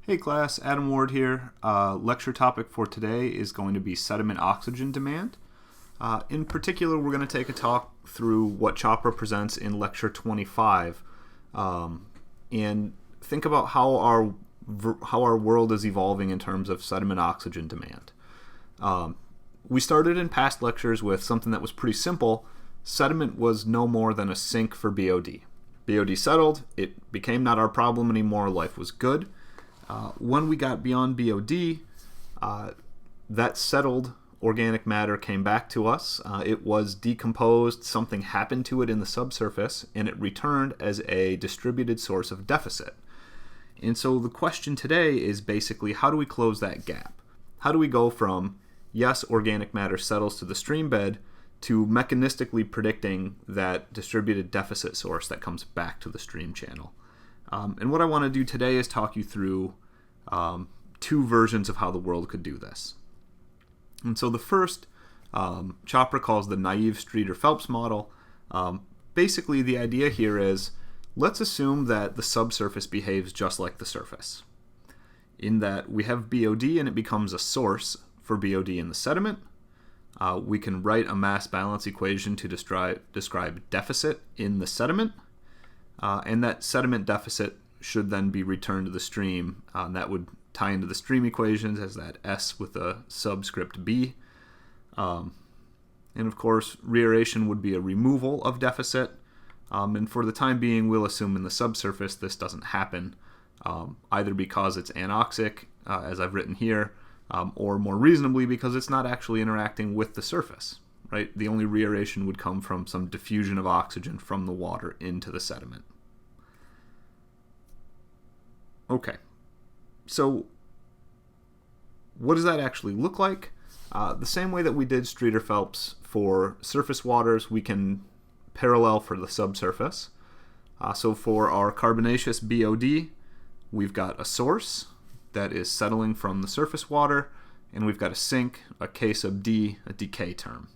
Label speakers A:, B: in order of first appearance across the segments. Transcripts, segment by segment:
A: Hey class, Adam Ward here. Lecture topic for today is going to be sediment oxygen demand. In particular, we're going to take a talk through what Chopra presents in lecture 25 and think about how our world is evolving in terms of sediment oxygen demand. We started in past lectures with something that was pretty simple. Sediment was no more than a sink for BOD. BOD settled, it became not our problem anymore, life was good. When we got beyond BOD, that settled organic matter came back to us. It was decomposed, something happened to it in the subsurface, and it returned as a distributed source of deficit. And so the question today is basically, how do we close that gap? How do we go from, yes, organic matter settles to the stream bed, to mechanistically predicting that distributed deficit source that comes back to the stream channel? And what I want to do today is talk you through two versions of how the world could do this. And so the first, Chopra calls the naive Streeter-Phelps model. Basically, the idea here is, let's assume that the subsurface behaves just like the surface, in that we have BOD and it becomes a source for BOD in the sediment. We can write a mass balance equation to describe deficit in the sediment. And that sediment deficit should then be returned to the stream. That would tie into the stream equations as that S with a subscript B. And of course, reaeration would be a removal of deficit. And for the time being, we'll assume in the subsurface this doesn't happen, either because it's anoxic, as I've written here, or more reasonably because it's not actually interacting with the surface. Right? The only reaeration would come from some diffusion of oxygen from the water into the sediment. Okay, so what does that actually look like? The same way that we did Streeter-Phelps for surface waters, we can parallel for the subsurface. So for our carbonaceous BOD, we've got a source that is settling from the surface water, and we've got a sink, a K sub D, a decay term.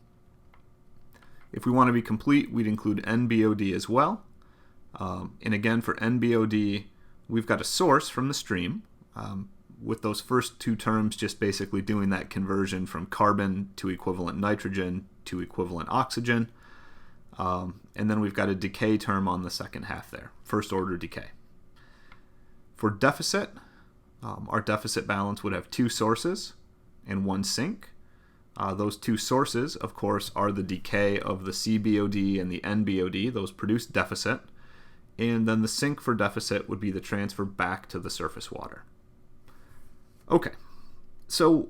A: If we want to be complete, we'd include NBOD as well. And again, for NBOD, we've got a source from the stream, with those first two terms just basically doing that conversion from carbon to equivalent nitrogen to equivalent oxygen. And then we've got a decay term on the second half there, first order decay. For deficit, our deficit balance would have two sources and one sink. Those two sources, of course, are the decay of the CBOD and the NBOD. Those produce deficit. And then the sink for deficit would be the transfer back to the surface water. Okay, so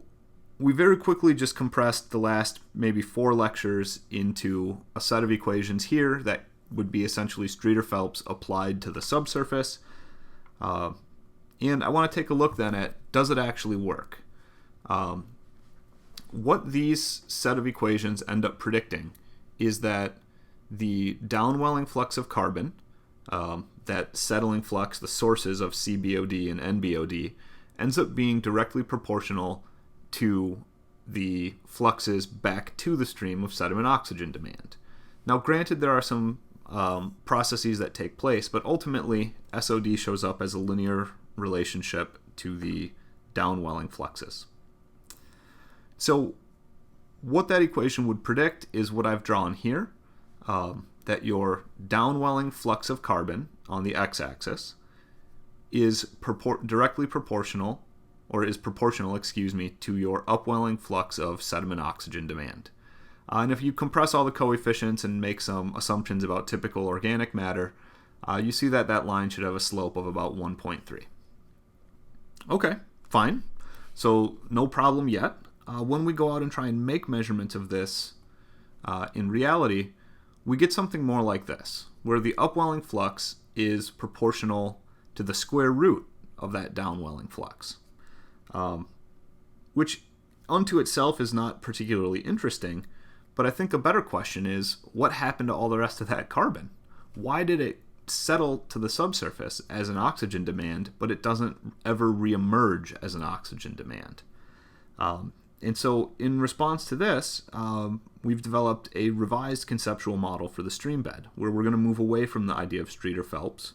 A: we very quickly just compressed the last maybe 4 lectures into a set of equations here that would be essentially Streeter-Phelps applied to the subsurface. And I want to take a look then at, does it actually work? What these set of equations end up predicting is that the downwelling flux of carbon, that settling flux, the sources of CBOD and NBOD, ends up being directly proportional to the fluxes back to the stream of sediment oxygen demand. Now, granted, there are some processes that take place, but ultimately SOD shows up as a linear relationship to the downwelling fluxes. So what that equation would predict is what I've drawn here, that your downwelling flux of carbon on the x-axis is directly proportional, or is proportional, to your upwelling flux of sediment oxygen demand. And if you compress all the coefficients and make some assumptions about typical organic matter, you see that that line should have a slope of about 1.3. Okay, fine. So no problem yet. When we go out and try and make measurements of this in reality, we get something more like this, where the upwelling flux is proportional to the square root of that downwelling flux, which unto itself is not particularly interesting, but I think a better question is, what happened to all the rest of that carbon? Why did it settle to the subsurface as an oxygen demand, but it doesn't ever reemerge as an oxygen demand? And so in response to this, we've developed a revised conceptual model for the stream bed, where we're going to move away from the idea of Streeter-Phelps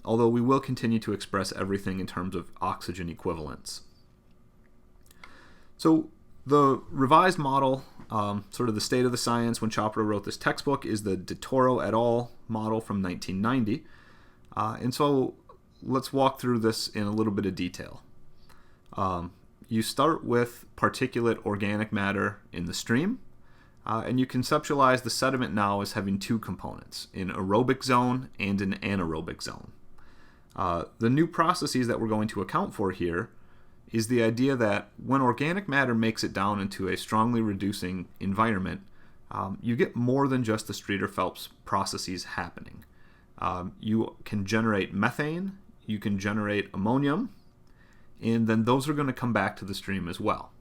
A: although we will continue to express everything in terms of oxygen equivalents. So the revised model, sort of the state of the science when Chopra wrote this textbook, is the de Toro et al. Model from 1990. And so let's walk through this in a little bit of detail. You start with particulate organic matter in the stream, and you conceptualize the sediment now as having two components, an aerobic zone and an anaerobic zone. The new processes that we're going to account for here is the idea that when organic matter makes it down into a strongly reducing environment, you get more than just the Streeter-Phelps processes happening. You can generate methane, you can generate ammonium, and then those are going to come back to the stream as well,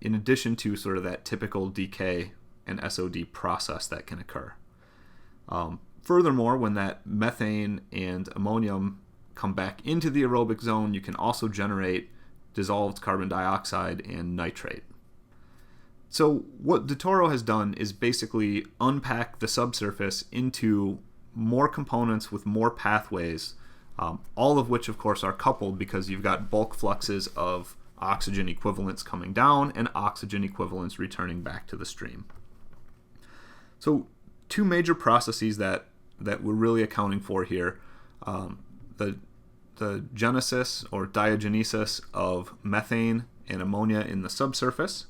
A: in addition to sort of that typical decay and SOD process that can occur. Furthermore, when that methane and ammonium come back into the aerobic zone, you can also generate dissolved carbon dioxide and nitrate. So what de Toro has done is basically unpack the subsurface into more components with more pathways, all of which of course are coupled because you've got bulk fluxes of oxygen equivalents coming down and oxygen equivalents returning back to the stream. So two major processes that we're really accounting for here, the genesis or diagenesis of methane and ammonia in the subsurface.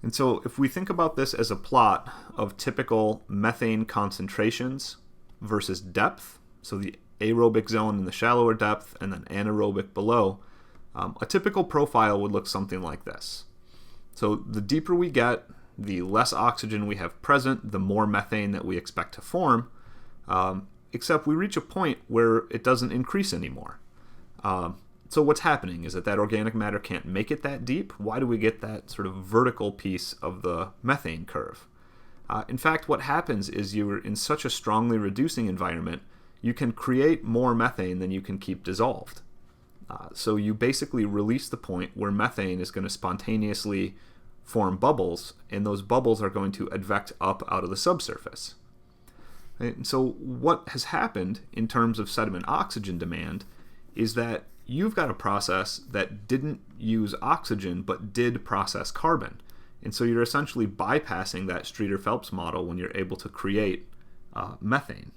A: And so if we think about this as a plot of typical methane concentrations versus depth, so the aerobic zone in the shallower depth and then anaerobic below, a typical profile would look something like this. So the deeper we get, the less oxygen we have present, the more methane that we expect to form, except we reach a point where it doesn't increase anymore. So what's happening is that organic matter can't make it that deep. Why do we get that sort of vertical piece of the methane curve? In fact, what happens is you're in such a strongly reducing environment, you can create more methane than you can keep dissolved. So you basically release the point where methane is going to spontaneously form bubbles, and those bubbles are going to advect up out of the subsurface. And so what has happened in terms of sediment oxygen demand is that you've got a process that didn't use oxygen but did process carbon. And so you're essentially bypassing that Streeter-Phelps model when you're able to create methane.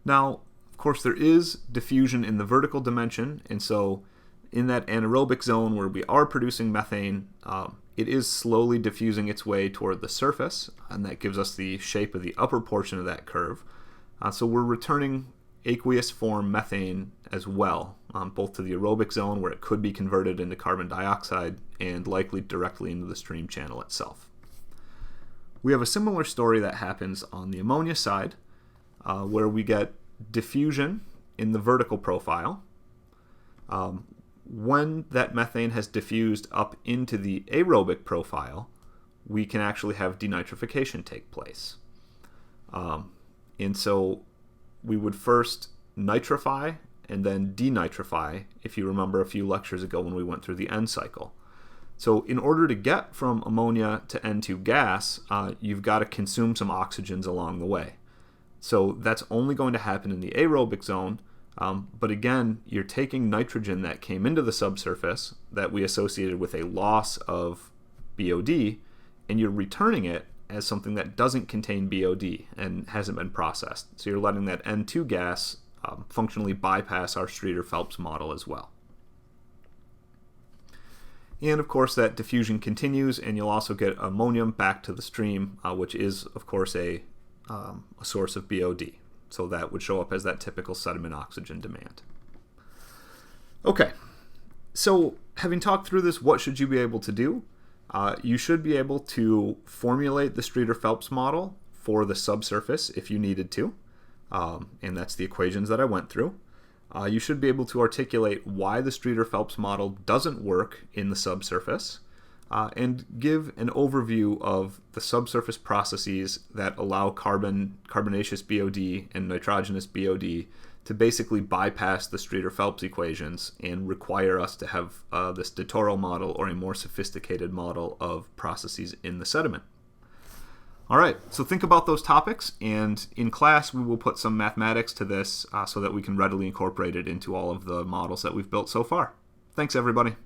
A: Now, of course, there is diffusion in the vertical dimension, and so in that anaerobic zone where we are producing methane, it is slowly diffusing its way toward the surface, and that gives us the shape of the upper portion of that curve. So we're returning aqueous form methane as well, both to the aerobic zone where it could be converted into carbon dioxide and likely directly into the stream channel itself. We have a similar story that happens on the ammonia side, where we get diffusion in the vertical profile. When that methane has diffused up into the aerobic profile, we can actually have denitrification take place. And so we would first nitrify and then denitrify, if you remember a few lectures ago when we went through the N cycle. So in order to get from ammonia to N2 gas, you've got to consume some oxygens along the way. So that's only going to happen in the aerobic zone, but again, you're taking nitrogen that came into the subsurface that we associated with a loss of BOD, and you're returning it as something that doesn't contain BOD and hasn't been processed. So you're letting that N2 gas functionally bypass our Streeter-Phelps model as well. And of course that diffusion continues, and you'll also get ammonium back to the stream, which is of course a source of BOD. So that would show up as that typical sediment oxygen demand. Okay, so having talked through this, what should you be able to do? You should be able to formulate the Streeter-Phelps model for the subsurface if you needed to, and that's the equations that I went through. You should be able to articulate why the Streeter-Phelps model doesn't work in the subsurface, and give an overview of the subsurface processes that allow carbonaceous BOD and nitrogenous BOD to basically bypass the Streeter-Phelps equations and require us to have this de Toro model or a more sophisticated model of processes in the sediment. All right, so think about those topics, and in class we will put some mathematics to this so that we can readily incorporate it into all of the models that we've built so far. Thanks, everybody.